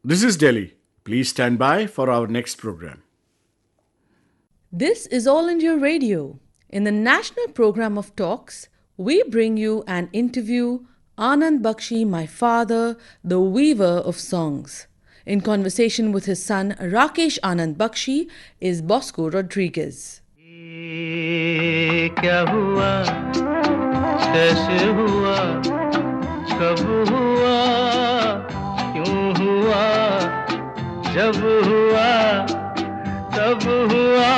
This is Delhi. Please stand by for our next program. This is All India Radio. In the national program of talks, we bring you an interview Anand Bakshi, my father, the weaver of songs. In conversation with his son Rakesh Anand Bakshi is Bosco Rodrigues. ये क्या हुआ कैसे हुआ कब हुआ क्यों हुआ जब हुआ तब हुआ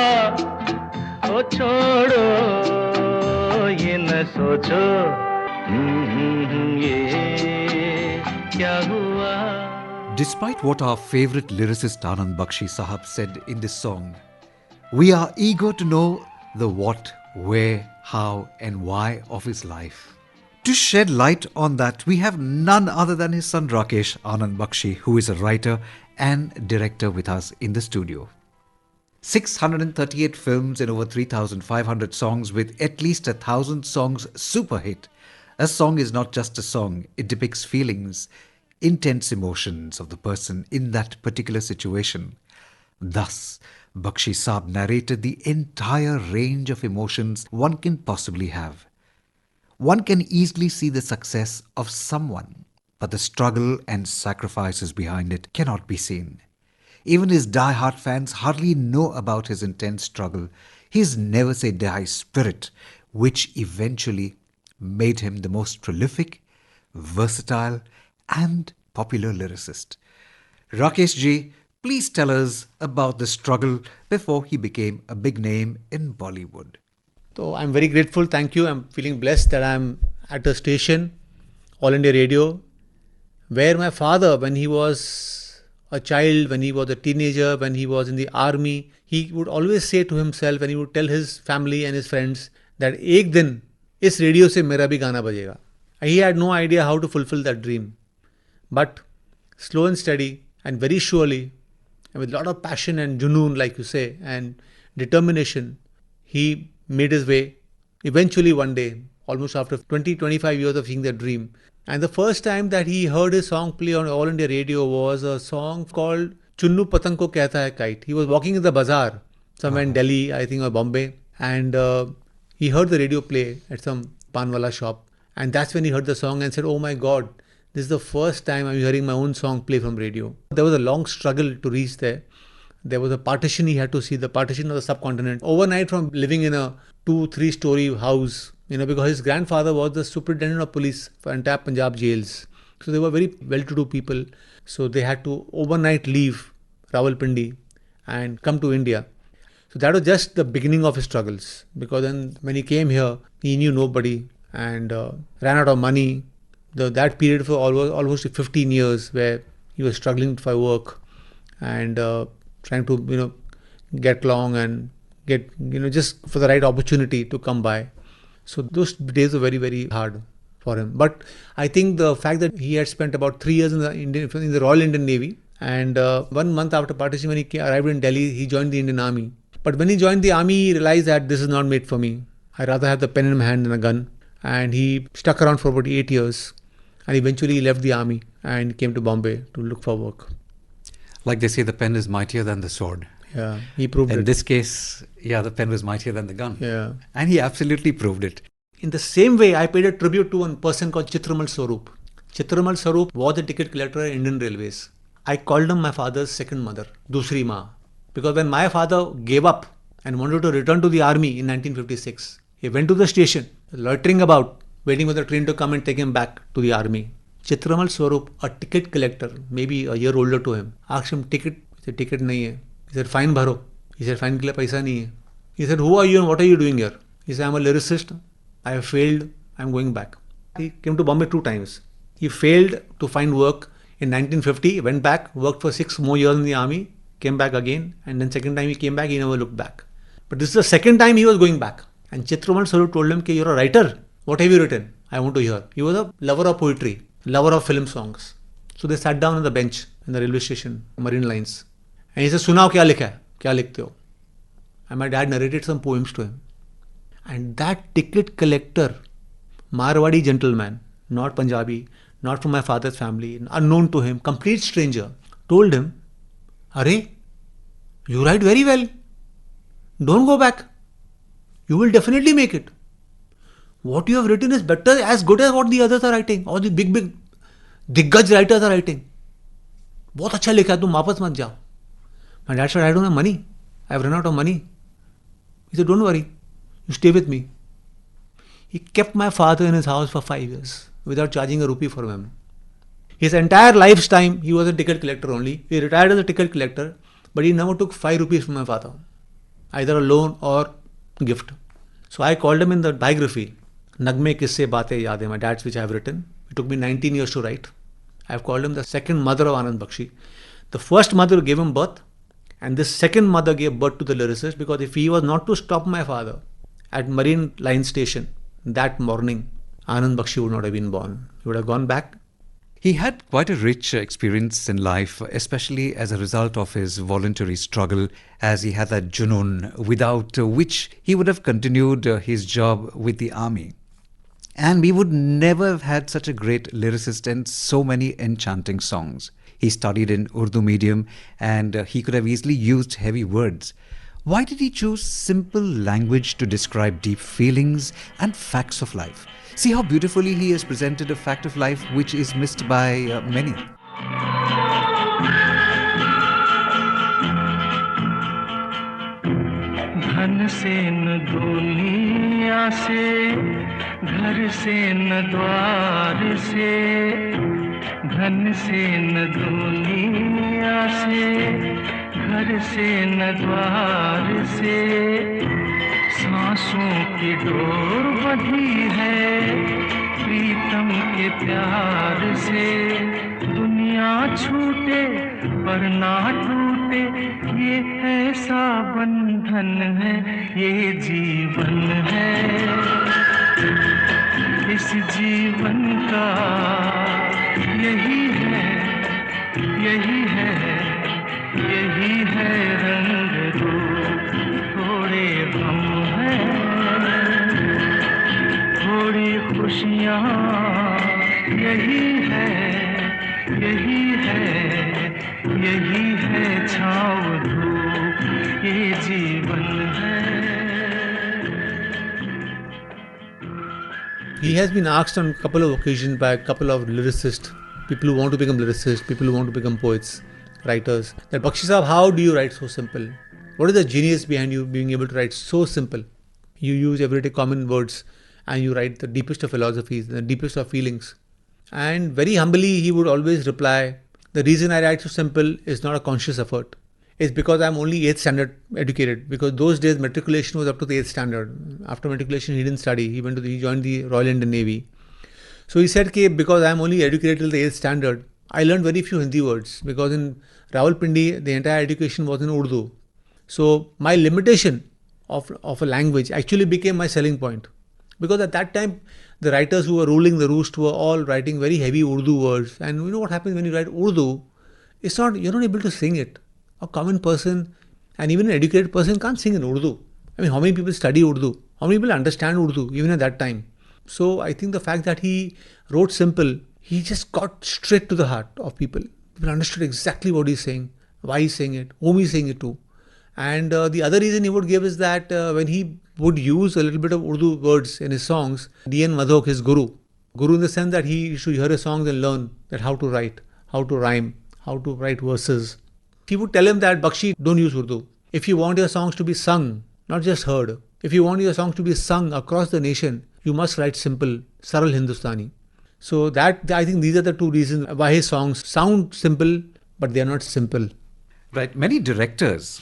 ओ छोड़ो ये न सोचो ये क्या हुआ. Despite what our favorite lyricist Anand Bakshi Sahab said in this song, we are eager to know the what, where, how and why of his life. To shed light on that, we have none other than his son Rakesh Anand Bakshi, who is a writer and director with us in the studio. 638 films and over 3,500 songs with at least 1,000 songs super hit. A song is not just a song, it depicts feelings, intense emotions of the person in that particular situation. Thus, Bakshi Saab narrated the entire range of emotions one can possibly have. One can easily see the success of someone, but the struggle and sacrifices behind it cannot be seen. Even his die-hard fans hardly know about his intense struggle, his never-say-die spirit, which eventually made him the most prolific, versatile and popular lyricist. Rakesh ji, please tell us about the struggle before he became a big name in Bollywood. So I'm very grateful, thank you. I'm feeling blessed that I'm at a station, All India Radio, where my father, when he was a child, when he was a teenager, when he was in the army, he would always say to himself, and he would tell his family and his friends that एक दिन इस radio से मेरा भी गाना बजेगा. He had no idea how to fulfill that dream. But slow and steady and very surely, and with a lot of passion and junoon, like you say, and determination, he made his way. Eventually one day, almost after 20-25 years of seeing that dream. And the first time that he heard his song play on All India Radio was a song called Chunnu Patang Ko Kehta Hai Kite. He was walking in the bazaar, somewhere in Delhi, I think, or Bombay. And he heard the radio play at some panwala shop. And that's when he heard the song and said, oh my God, this is the first time I'm hearing my own song play from radio. There was a long struggle to reach there. There was a partition he had to see, the partition of the subcontinent. Overnight, from living in a 2-3 story house, because his grandfather was the superintendent of police for entire Punjab jails. So they were very well-to-do people. So they had to overnight leave Rawalpindi and come to India. So that was just the beginning of his struggles. Because then when he came here, he knew nobody and ran out of money. That period for almost 15 years where he was struggling for work and trying to get along and get just for the right opportunity to come by. So those days were very, very hard for him. But I think the fact that he had spent about 3 years in the Royal Indian Navy, and 1 month after partition, when he arrived in Delhi, he joined the Indian Army. But when he joined the army, he realized that this is not made for me. I rather have the pen in my hand than a gun. And he stuck around for about 8 years. And eventually he left the army and came to Bombay to look for work. Like they say, the pen is mightier than the sword. Yeah, he proved it. In this case, the pen was mightier than the gun. Yeah. And he absolutely proved it. In the same way, I paid a tribute to one person called Chitramal Swaroop. Chitramal Swaroop was a ticket collector at Indian Railways. I called him my father's second mother, Dusri Ma. Because when my father gave up and wanted to return to the army in 1956, he went to the station, loitering about, waiting for the train to come and take him back to the army. Chitramal Swaroop, a ticket collector, maybe a year older to him, asked him, ticket? He said, ticket nahi hai. He said, fine bharo. He said, fine ke liye paisa nahi hai. He said, who are you and what are you doing here? He said, I'm a lyricist. I have failed. I'm going back. He came to Bombay 2 times. He failed to find work in 1950, went back, worked for 6 more years in the army, came back again, and then second time he came back, he never looked back. But this is the second time he was going back. And Chitramal Swaroop told him, you're a writer. What have you written? I want to hear. He was a lover of poetry, lover of film songs. So they sat down on the bench in the railway station, Marine Lines. And he said, Sunao kya likha hai? Kya likhte ho? And my dad narrated some poems to him. And that ticket collector, Marwadi gentleman, not Punjabi, not from my father's family, unknown to him, complete stranger, told him, Arey, you write very well. Don't go back. You will definitely make it. What you have written is better, as good as what the others are writing, or the big दिग्गज writers are writing. बहुत अच्छा लिखा है, तुम वापस मत जाओ. My dad said, I don't have money. I have run out of money. He said, don't worry. You stay with me. He kept my father in his house for 5 years without charging a rupee for him. His entire lifetime, he was a ticket collector only. He retired as a ticket collector, but he never took 5 rupees from my father, either a loan or gift. So I called him in the biography, Nagme Kisse Baatein Yaad Hai, my dad's, which I have written. It took me 19 years to write. I have called him the second mother of Anand Bakshi. The first mother gave him birth, and this second mother gave birth to the lyricist, because if he was not to stop my father at Marine Line Station that morning, Anand Bakshi would not have been born. He would have gone back. He had quite a rich experience in life, especially as a result of his voluntary struggle, as he had that junoon, without which he would have continued his job with the army. And we would never have had such a great lyricist and so many enchanting songs. He studied in Urdu medium, and he could have easily used heavy words. Why did he choose simple language to describe deep feelings and facts of life? See how beautifully he has presented a fact of life which is missed by many. धन से न दुनिया से, घर से न द्वार से, धन से न दुनिया से, घर से न द्वार से, सांसों की डोर बंधी है प्रीतम के प्यार से. दुनिया छूटे पर ना टूटे, ये ऐसा बंधन है, ये जीवन है. इस जीवन का यही है, यही है, यही है रंग रूप. थोड़े गम हैं, थोड़ी खुशियाँ, यही है, यही है, यही है छाँव धूप, ये जीवन है. He has been asked on a couple of occasions by a couple of lyricists, people who want to become lyricists, people who want to become poets, writers, that Bakshi Sahab, how do you write so simple? What is the genius behind you being able to write so simple? You use everyday common words and you write the deepest of philosophies, the deepest of feelings. And very humbly, he would always reply, the reason I write so simple is not a conscious effort. It's because I'm only 8th standard educated, because those days matriculation was up to the 8th standard. After matriculation, he didn't study. He joined the Royal Indian Navy. So he said, okay, because I'm only educated till the 8th standard, I learned very few Hindi words, because in Rawalpindi, the entire education was in Urdu. So my limitation of a language actually became my selling point. Because at that time, the writers who were ruling the roost were all writing very heavy Urdu words. And you know what happens when you write Urdu? You're not able to sing it. A common person and even an educated person can't sing in Urdu. I mean, how many people study Urdu? How many people understand Urdu even at that time? So I think the fact that he wrote simple, he just got straight to the heart of people. People understood exactly what he's saying, why he's saying it, whom he's saying it to. And the other reason he would give is that when he would use a little bit of Urdu words in his songs, D.N. Madhok, his guru in the sense that he should hear his songs and learn that how to write, how to rhyme, how to write verses. He would tell him that, Bakshi, don't use Urdu. If you want your songs to be sung, not just heard, if you want your songs to be sung across the nation, you must write simple, Saral Hindustani. So that, I think these are the two reasons why his songs sound simple, but they are not simple. Right. Many directors,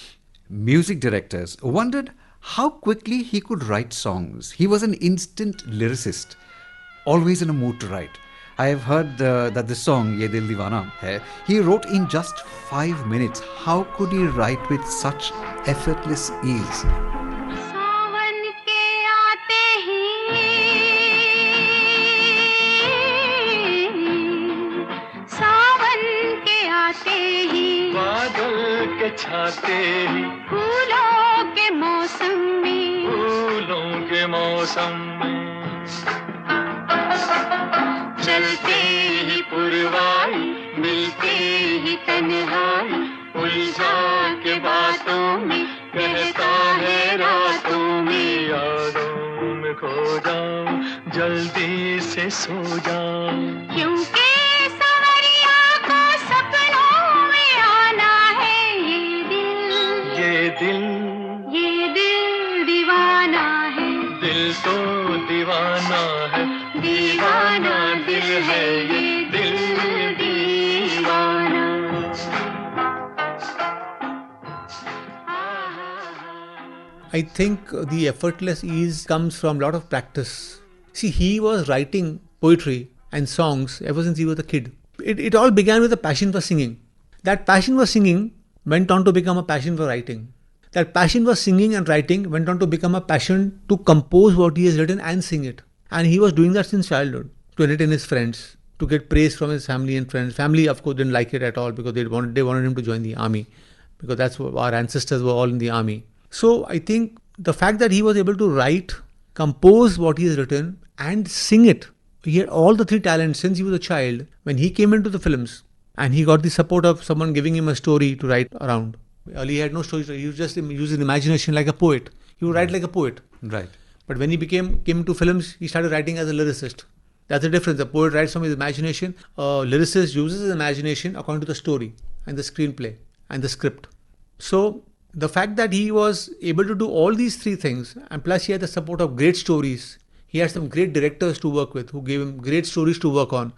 music directors, wondered how quickly he could write songs. He was an instant lyricist, always in a mood to write. I have heard that the song Ye Dil Deewana Hai, he wrote in just 5 minutes. How could he write with such effortless ease? सावन के आते ही, सावन के आते ही, बादल के छाते ही, फूलों के मौसम में, फूलों के मौसम में, चलते ही पुरवाई, मिलते ही तन्हाई उलझा के बातों में कहता है रातों में यादों में खो जाऊं जल्दी से सो जाऊं क्योंकि सवरिया को सपनों में आना है ये दिल ये दिल दीवाना है दिल तो दीवाना है दीवाना दिल है ये दिल दीवाना I think the effortless ease comes from a lot of practice. See, he was writing poetry and songs ever since he was a kid. It all began with a passion for singing. That passion for singing went on to become a passion for writing. That passion for singing and writing went on to become a passion to compose what he has written and sing it. And he was doing that since childhood, to entertain his friends, to get praise from his family and friends. Family, of course, didn't like it at all because they wanted him to join the army, because that's what our ancestors were all in the army. So I think the fact that he was able to write, compose what he has written and sing it, he had all the three talents since he was a child. When he came into the films and he got the support of someone giving him a story to write around. Earlier he had no story, he was just using imagination like a poet. He would write like a poet. Right. But when he came into films, he started writing as a lyricist. That's the difference. The poet writes from his imagination. A lyricist uses his imagination according to the story and the screenplay and the script. So the fact that he was able to do all these three things, and plus he had the support of great stories. He had some great directors to work with who gave him great stories to work on.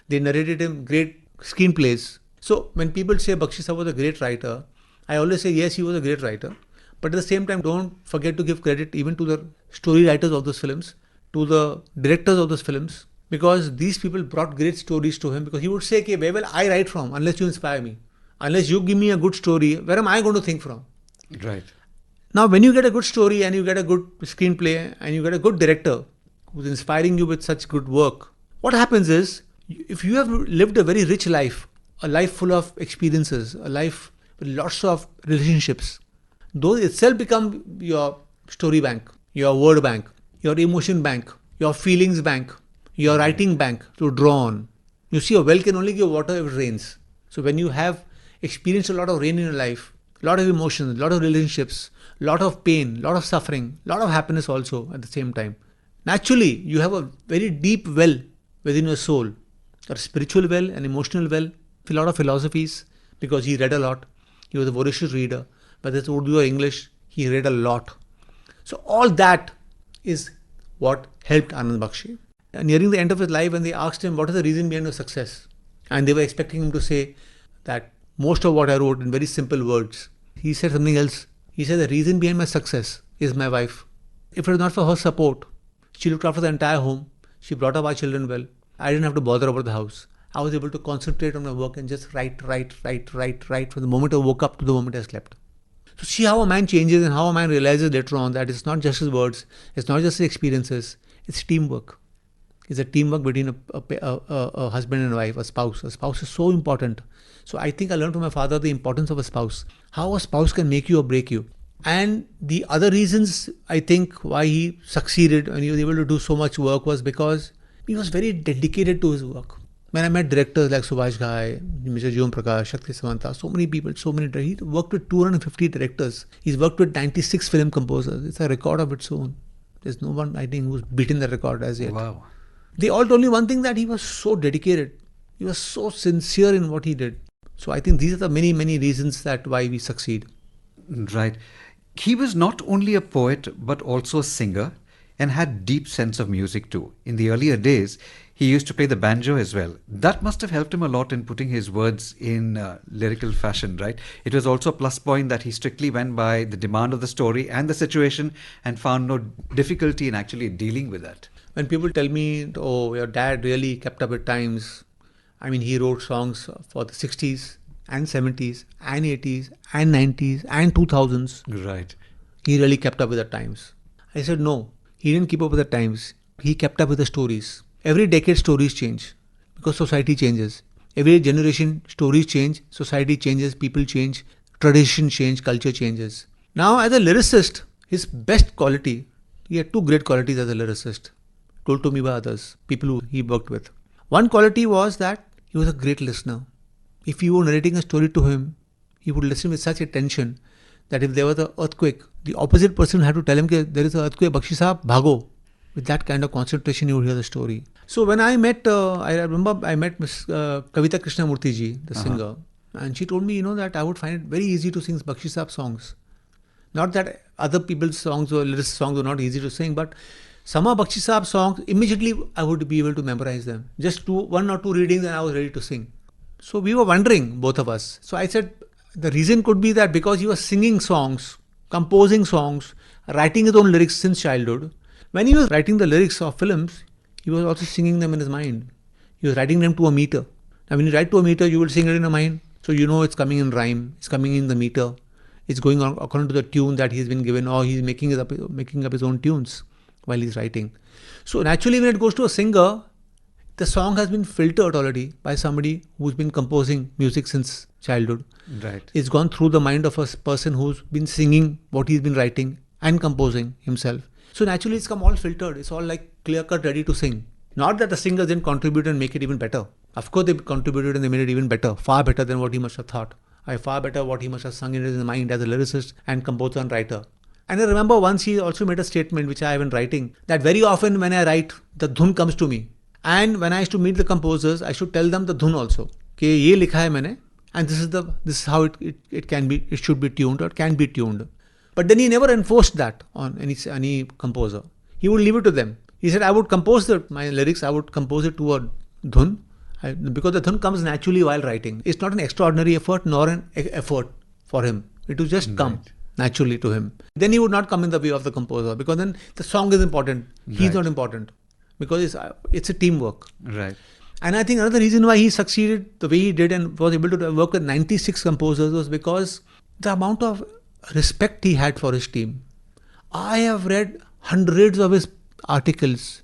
They narrated him great screenplays. So when people say Bakshi Sahab was a great writer, I always say yes, he was a great writer. But at the same time, don't forget to give credit even to the story writers of those films, to the directors of those films, because these people brought great stories to him. Because he would say, okay, where will I write from unless you inspire me? Unless you give me a good story, where am I going to think from? Right. Now, when you get a good story and you get a good screenplay and you get a good director who's inspiring you with such good work, what happens is, if you have lived a very rich life, a life full of experiences, a life with lots of relationships, those itself become your story bank, your word bank, your emotion bank, your feelings bank, your writing bank to draw on. You see, a well can only give water if it rains. So when you have experienced a lot of rain in your life, a lot of emotions, a lot of relationships, a lot of pain, a lot of suffering, a lot of happiness also at the same time, naturally you have a very deep well within your soul, a spiritual well, an emotional well, a lot of philosophies, because he read a lot. He was a voracious reader, whether it's Urdu or English, he read a lot. So all that is what helped Anand Bakshi. And nearing the end of his life, when they asked him what is the reason behind your success, and they were expecting him to say that most of what I wrote in very simple words, he said something else. He said the reason behind my success is my wife. If it was not for her support, she looked after the entire home, she brought up our children well, I didn't have to bother about the house. I was able to concentrate on my work and just write from the moment I woke up to the moment I slept. So see how a man changes and how a man realizes later on that it's not just his words, it's not just his experiences, it's teamwork. It's a teamwork between a husband and a wife, a spouse. A spouse is so important. So I think I learned from my father the importance of a spouse. How a spouse can make you or break you. And the other reasons I think why he succeeded and he was able to do so much work was because he was very dedicated to his work. When I met directors like Subhash Ghai, Mr. Jyom Prakash, Shakti Samanta, so many people, he worked with 250 directors. He's worked with 96 film composers. It's a record of its own. There's no one, I think, who's beaten the record as yet. Wow. They all told me one thing, that he was so dedicated. He was so sincere in what he did. So I think these are the many, many reasons that why we succeed. Right. He was not only a poet but also a singer and had deep sense of music too. In the earlier days, he used to play the banjo as well. That must have helped him a lot in putting his words in lyrical fashion, right? It was also a plus point that he strictly went by the demand of the story and the situation and found no difficulty in actually dealing with that. When people tell me, oh, your dad really kept up with times, I mean, he wrote songs for the 60s and 70s and 80s and 90s and 2000s. Right. He really kept up with the times. I said, no, he didn't keep up with the times. He kept up with the stories. Every decade stories change because society changes. Every generation stories change, society changes, people change, tradition change, culture changes. Now as a lyricist, his best quality, he had two great qualities as a lyricist, told to me by others, people who he worked with. One quality was that he was a great listener. if you were narrating a story to him, he would listen with such attention that if there was an earthquake, the opposite person had to tell him that there is an earthquake, Bakshi Saab, bhago. With that kind of concentration, you would hear the story. So when I met, I remember I met Miss Kavita Krishnamurthy ji, the singer, and she told me, that I would find it very easy to sing Bakshi Saab songs. Not that other people's songs or lyricist songs were not easy to sing, but some of Bakshi Saab songs, immediately I would be able to memorize them. Just one or two readings and I was ready to sing. So we were wondering, both of us. So I said, the reason could be that because he was singing songs, composing songs, writing his own lyrics since childhood. When he was writing the lyrics of films, he was also singing them in his mind. He was writing them to a meter. Now when you write to a meter, you will sing it in your mind. So you know it's coming in rhyme, it's coming in the meter. It's going on according to the tune that he's been given, or he's making up his own tunes while he's writing. So naturally when it goes to a singer, the song has been filtered already by somebody who's been composing music since childhood. Right. It's gone through the mind of a person who's been singing what he's been writing and composing himself. So naturally it's come all filtered. It's all like clear cut, ready to sing. Not that the singers didn't contribute and make it even better. Of course they contributed and they made it even better, far better than what he must have thought. Far better what he must have sung in his mind as a lyricist and composer and writer. And I remember once he also made a statement which I have been writing, that very often when I write, the dhun comes to me. And when I used to meet the composers, I should tell them the dhun also. कि ये लिखा है मैंने, and this is how it should be tuned or can be tuned. But then he never enforced that on any composer. He would leave it to them. He said, I would compose my lyrics, I would compose it to a dhun, because the dhun comes naturally while writing. It's not an extraordinary effort nor an effort for him. It will just come naturally to him. Then he would not come in the way of the composer, because then the song is important. He's not important, because it's a teamwork. Right. And I think another reason why he succeeded the way he did and was able to work with 96 composers was because the amount of respect he had for his team. I have read hundreds of his articles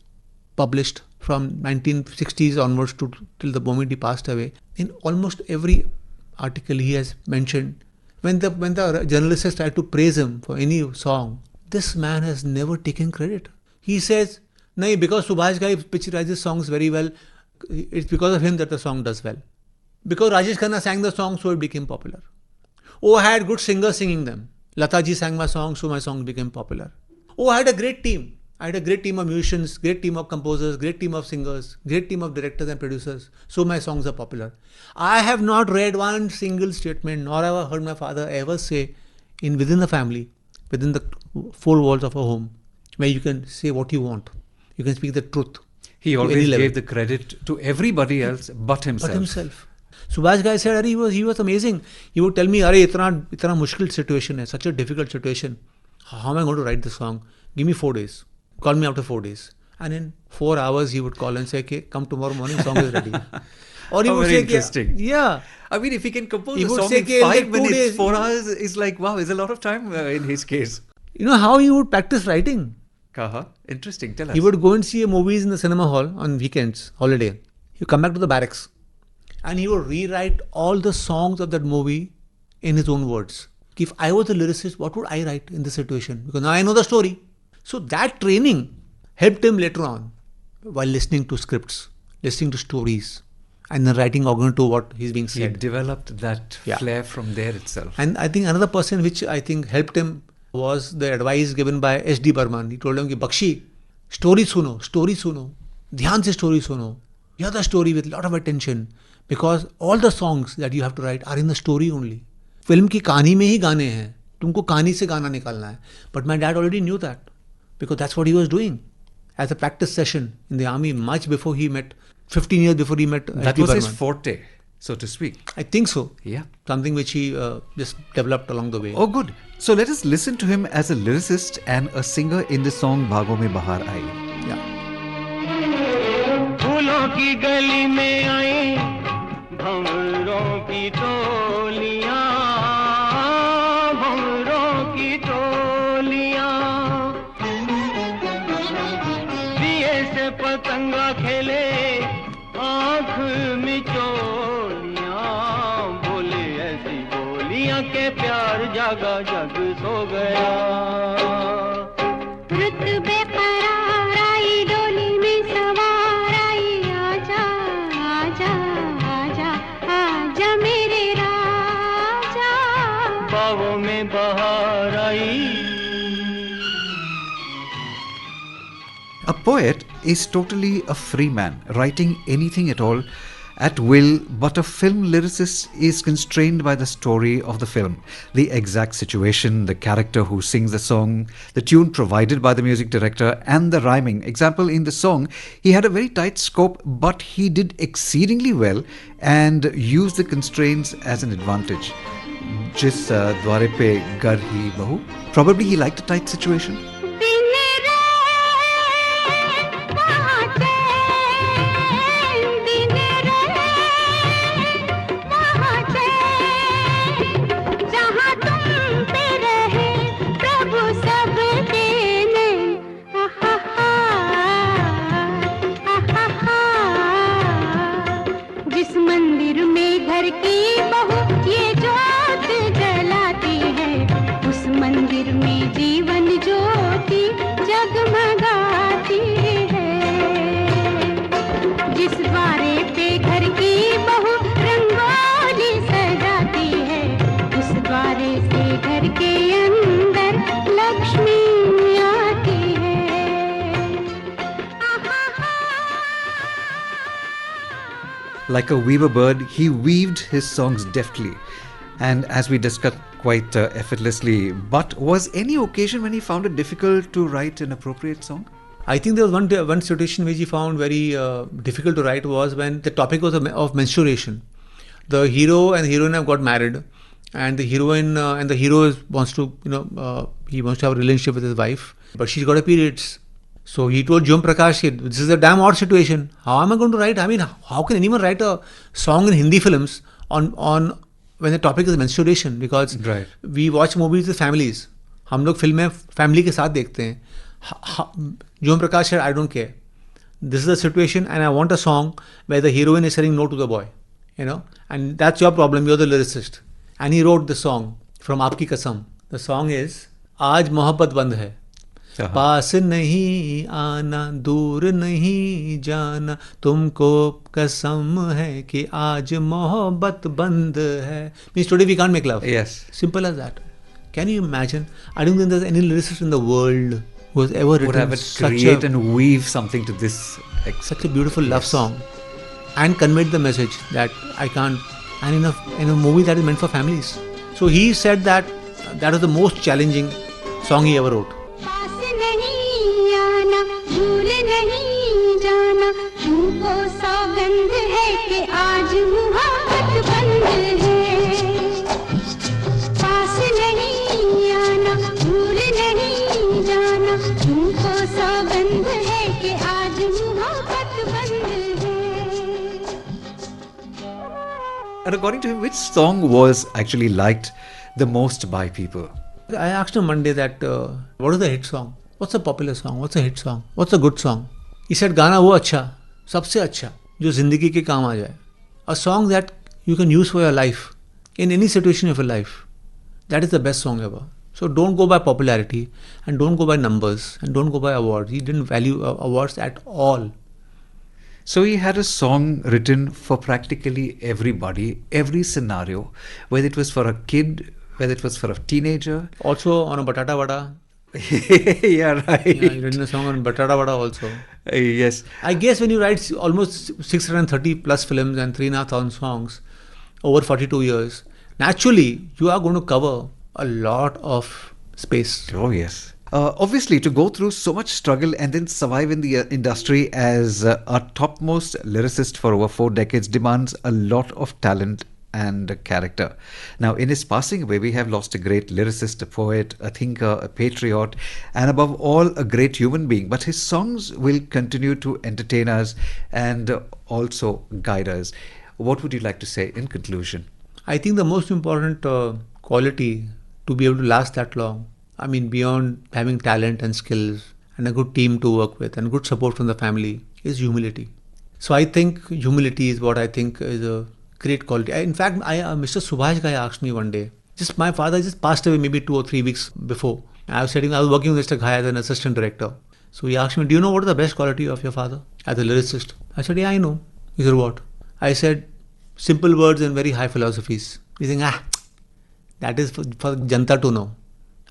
published from 1960s onwards till the moment he passed away. In almost every article he has mentioned, when the journalists tried to praise him for any song, this man has never taken credit. He says, "Nahi, because Subhash Ghai picturizes songs very well, it's because of him that the song does well. Because Rajesh Khanna sang the song, so it became popular. Oh, I had good singers singing them. Lata ji sang my song, so my song became popular. Oh, I had a great team. I had a great team of musicians, great team of composers, great team of singers, great team of directors and producers, so my songs are popular." I have not read one single statement, nor have I heard my father ever say within the family, within the four walls of a home, where you can say what you want. You can speak the truth. He always gave the credit to everybody else but himself. But himself. Subhash Ghai said, he was amazing. He would tell me, itna mushkil situation hai, such a difficult situation. How am I going to write this song? Give me 4 days. Call me after 4 days. And in 4 hours, he would call and say, okay, come tomorrow morning, song is ready. Or he would very say, interesting. Yeah. I mean, if he can compose He a would song say, in "Okay, 5 2 minutes, days." 4 hours is like, wow, is a lot of time in his case. You know how he would practice writing? Interesting. Tell us. He would go and see movies in the cinema hall on weekends, holiday. He would come back to the barracks and he would rewrite all the songs of that movie in his own words. If I was a lyricist, what would I write in this situation? Because now I know the story. So that training helped him later on while listening to scripts, listening to stories, and then writing according to what is being He said. developed that flair from there itself. And I think another person which I think helped him was the advice given by S.D. Burman. He told him, Bakshi, story suno, dhyan se story suno. Hear the story with a lot of attention, because all the songs that you have to write are in the story only. Film ki kahani mein hi gaane hain. Tumko kahani se gana nikalna hai. But my dad already knew that, because that's what he was doing as a practice session in the army much before he met, 15 years before he met That S.D. was Burman. his forte, so to speak. I think so. Yeah. Something which he just developed along the way. Oh, good. So let us listen to him as a lyricist and a singer in the song Bhago Mein Bahar Aayi. Yeah. फूलों की गली में आई भंवरों की टोलियां, भंवरों की टोलियां, दिए से पतंगा खेले आंख मिचोलियां, बोले ऐसी बोलियां के प्यार जागा जग सो गया. रुत बेकरार आई डोली में सवार आई, आजा आजा आजा आजा मेरे A poet is totally a free man, writing anything at all at will, but a film lyricist is constrained by the story of the film, the exact situation, the character who sings the song, the tune provided by the music director, and the rhyming. Example, in the song, he had a very tight scope, but he did exceedingly well and used the constraints as an advantage. Jis dware pe gar hi bahu. Probably he liked a tight situation. Like a weaver bird, he weaved his songs deftly, and as we discussed, quite effortlessly. But was any occasion when he found it difficult to write an appropriate song? I think there was one situation which he found very difficult to write was when the topic was of menstruation. The hero and heroine have got married, and the heroine and the hero wants to, he wants to have a relationship with his wife, but she's got her periods. So he told Jom Prakash, this is a damn odd situation. How am I going to write? I mean, how can anyone write a song in Hindi films on when the topic is menstruation? Because we watch movies with families. हम लोग फिल्में family के साथ देखते हैं. Jom Prakash said, I don't care. This is the situation and I want a song where the heroine is saying no to the boy. And that's your problem. You're the lyricist. And he wrote the song from Aapki Kasam. The song is, आज मोहब्बत बंद है. पास नहीं आना, दूर नहीं जाना, तुमको कसम है कि आज मोहब्बत बंद है. Means today we can't make love. Yes. Simple as that. Can you imagine? I don't think there's any lyricist in the world who has ever written create and weave something to this. Such a beautiful love song and conveyed the message that I can't. And in a movie that is meant for families. So he said that was the most challenging song he ever wrote. And according to him, which song was actually liked the most by people? I asked him one day that, what is the hit song? What's a popular song? What's a hit song? What's a good song? He said, गाना वो अच्छा, सबसे अच्छा, जो जिंदगी के काम आ जाए. A song that you can use for your life, in any situation of your life. That is the best song ever. So don't go by popularity and don't go by numbers and don't go by awards. He didn't value awards at all. So he had a song written for practically everybody, every scenario, whether it was for a kid, whether it was for a teenager. Also on a Batata Vada. Yeah, right. Yeah, he written a song on Batata Vada also. Yes. I guess when you write almost 630 plus films and 3,500 songs over 42 years, naturally you are going to cover a lot of space. Oh, yes. Obviously, to go through so much struggle and then survive in the industry as a topmost lyricist for over 4 decades demands a lot of talent and character. Now, in his passing away, we have lost a great lyricist, a poet, a thinker, a patriot, and above all, a great human being. But his songs will continue to entertain us and also guide us. What would you like to say in conclusion? I think the most important quality to be able to last that long, I mean, beyond having talent and skills and a good team to work with and good support from the family, is humility. So I think humility is what I think is a great quality. In fact, Mr. Subhash Ghai asked me one day, my father just passed away maybe 2 or 3 weeks before. I was working with Mr. Ghai as an assistant director. So he asked me, do you know what is the best quality of your father as a lyricist? I said, yeah, I know. He said, what? I said, simple words and very high philosophies. He said, that is for Janta to know.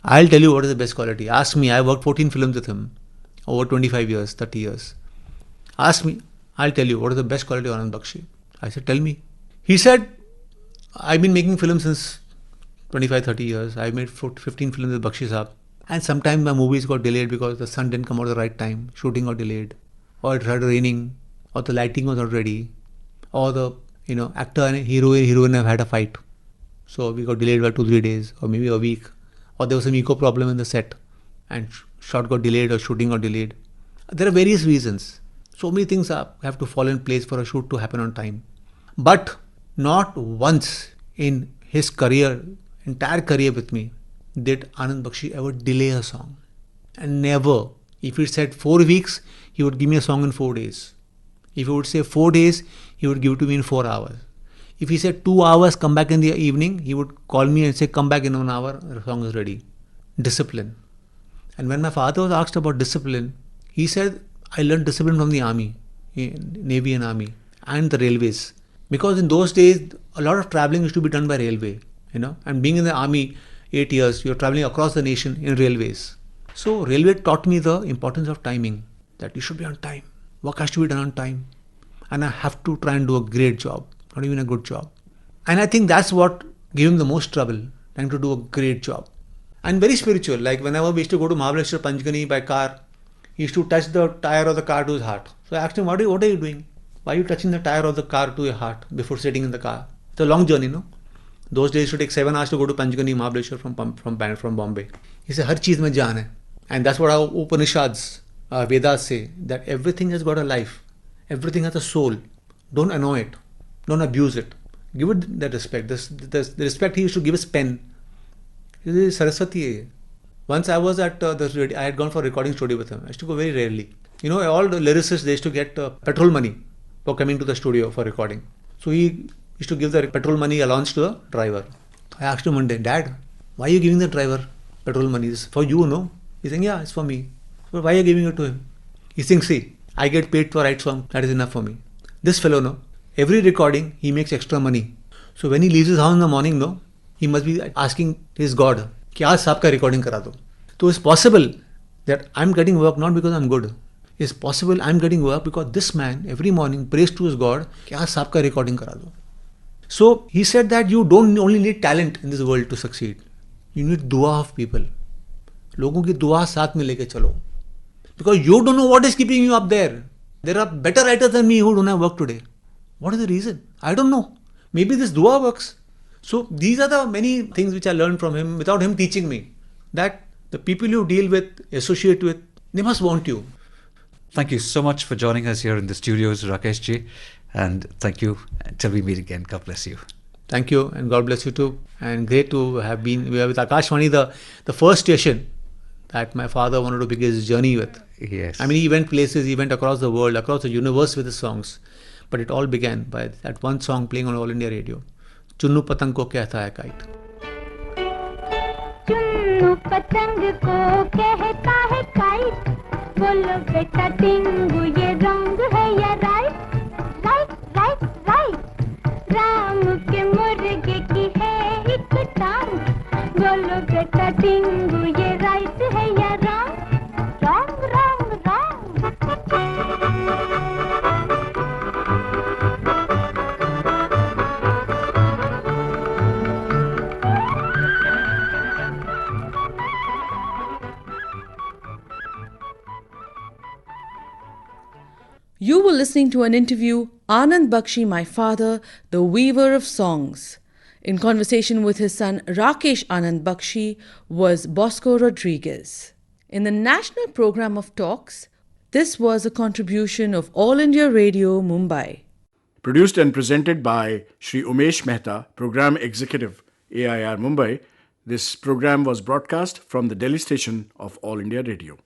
I'll tell you what is the best quality. Ask me, I worked 14 films with him. over 25 years, 30 years. Asked me, I'll tell you, what is the best quality of Anand Bakshi? I said, tell me. He said, I've been making films since 25, 30 years. I've made 15 films with Bakshi Saab. And sometimes my movies got delayed because the sun didn't come out at the right time, shooting got delayed, or it started raining, or the lighting was not ready, or the actor and heroine have had a fight. So we got delayed by 2-3 days, or maybe a week. Or there was some eco problem in the set, and shot got delayed or shooting got delayed. There are various reasons. So many things have to fall in place for a shoot to happen on time. But not once in his career, entire career with me, did Anand Bakshi ever delay a song. And never. If he said 4 weeks, he would give me a song in 4 days. If he would say 4 days, he would give it to me in 4 hours. If he said 2 hours, come back in the evening, he would call me and say, come back in 1 hour, the song is ready. Discipline. And when my father was asked about discipline, he said, I learned discipline from the army, Navy and army, and the railways. Because in those days, a lot of traveling used to be done by railway, and being in the army 8 years, you're traveling across the nation in railways. So railway taught me the importance of timing, that you should be on time. Work has to be done on time. And I have to try and do a great job, not even a good job. And I think that's what gave him the most trouble, trying to do a great job. And very spiritual, like whenever we used to go to Mahabaleshwar, Panchgani by car, he used to touch the tire of the car to his heart. So I asked him, what are you doing? Why are you touching the tire of the car to your heart before sitting in the car? It's a long journey, no? Those days it used to take 7 hours to go to Panchgani, Mahabaleshwar from Bombay. He said, har cheez mein jaan hai. And that's what our Upanishads, Vedas say, that everything has got a life. Everything has a soul. Don't annoy it. Don't abuse it. Give it that respect. The respect he used to give his pen. This is Saraswati. Once I was at I had gone for a recording studio with him. I used to go very rarely. All the lyricists, they used to get petrol money for coming to the studio for recording. So he used to give the petrol money allowance to the driver. I asked him one day, Dad, why are you giving the driver petrol money? This is for you, no? He's saying, yeah, it's for me. So why are you giving it to him? He's saying, see, I get paid to write song. That is enough for me. This fellow, no? Every recording, he makes extra money. So when he leaves his house in the morning, no? He must be asking his God, कि आज साहब का recording करा दो. So it's possible that I'm getting work not because I'm good. It's possible I'm getting work because this man every morning prays to his God कि आज साहब का recording करा दो. So he said that you don't only need talent in this world to succeed. You need dua of people. लोगों की दुआ साथ में लेके चलो. Because you don't know what is keeping you up there. There are better writers than me who don't have work today. What is the reason? I don't know. Maybe this dua works. So these are the many things which I learned from him without him teaching me. That the people you deal with, associate with, they must want you. Thank you so much for joining us here in the studios, Rakesh ji. And thank you until we meet again. God bless you. Thank you and God bless you too. And great to have been with Akashvani, the first station that my father wanted to begin his journey with. Yes. I mean, he went places, he went across the world, across the universe with his songs. But it all began by that one song playing on All India Radio. Chunnu पतंग को कहता है kite. Chunnu पतंग को कहता है kite. बोलो बेटा टिंगू ये रंग है या right. Right right right. Ram के मुर्गे की है एक टांग. बोलो बेटा टिंगू ये राइट है या wrong. Wrong wrong wrong. You were listening to an interview, Anand Bakshi, my father, the weaver of songs. In conversation with his son Rakesh Anand Bakshi was Bosco Rodrigues. In the national program of talks, this was a contribution of All India Radio, Mumbai. Produced and presented by Shri Umesh Mehta, Program Executive, AIR Mumbai. This program was broadcast from the Delhi station of All India Radio.